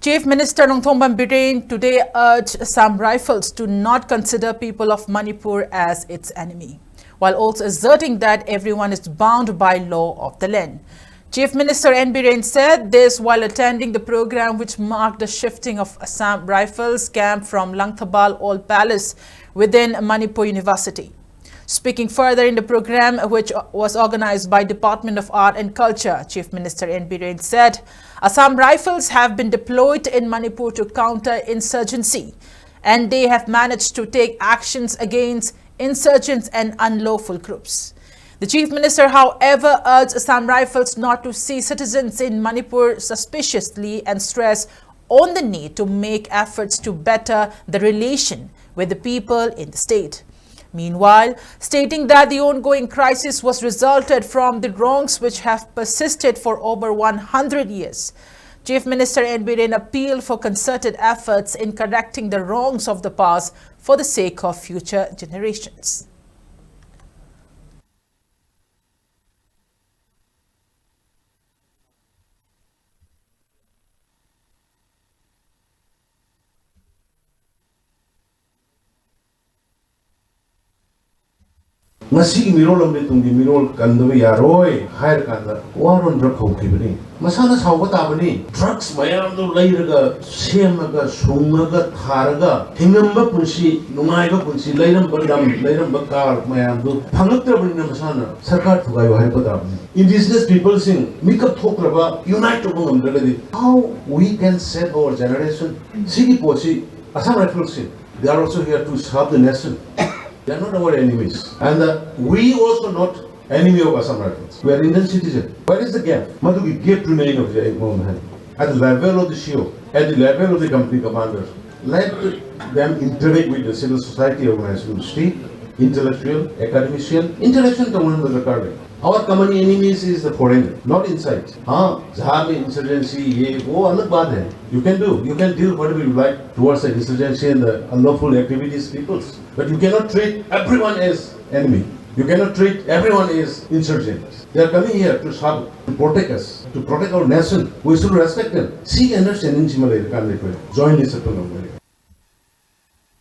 Chief Minister Langthabal today urged Assam Rifles to not consider people of Manipur as its enemy, while also asserting that everyone is bound by law of the land. Chief Minister N. said this while attending the program which marked the shifting of Assam Rifles camp from Langthabal Old Palace within Manipur University. Speaking further in the program, which was organized by Department of Art and Culture, Chief Minister N. said, Assam Rifles have been deployed in Manipur to counter insurgency, and they have managed to take actions against insurgents and unlawful groups. The Chief Minister, however, urged Assam Rifles not to see citizens in Manipur suspiciously and stressed on the need to make efforts to better the relation with the people in the state. Meanwhile, stating that the ongoing crisis was resulted from the wrongs which have persisted for over 100 years, Chief Minister N. appealed for concerted efforts in correcting the wrongs of the past for the sake of future generations. Masih mirol ambe tunggi mirol kandu yaroi hair kanda waron drug hoki bani masana sauga tabani drugs mayam do lairaga semaga sungaga tharaga hingamba punsi nungai ga punsi lairam bakar mayam do phangaktra bani masana sarkar thugai hai tabani indigenous people sing mikap thokraba unite to bangam daladi how we can save our generation sigi pochi Assam Rifles they are also here to serve the nation. They are not our enemies. And we also not enemy of Assam Rifles. We are Indian citizens. Where is the gap? Madugi gap remaining of the moment. At the level of the CEO, at the level of the company commanders, let them interact with the civil society organization, state, intellectual, academician, interaction command with the card. Our common enemies is the foreigner, not inside. Jahar mein insurgency, ye, wo alag baat hai. You can deal whatever you like towards the insurgency and the unlawful activities peoples. But you cannot treat everyone as enemy. You cannot treat everyone as insurgents. They are coming here to serve, to protect us, to protect our nation. We should respect them. Seek understanding, join this.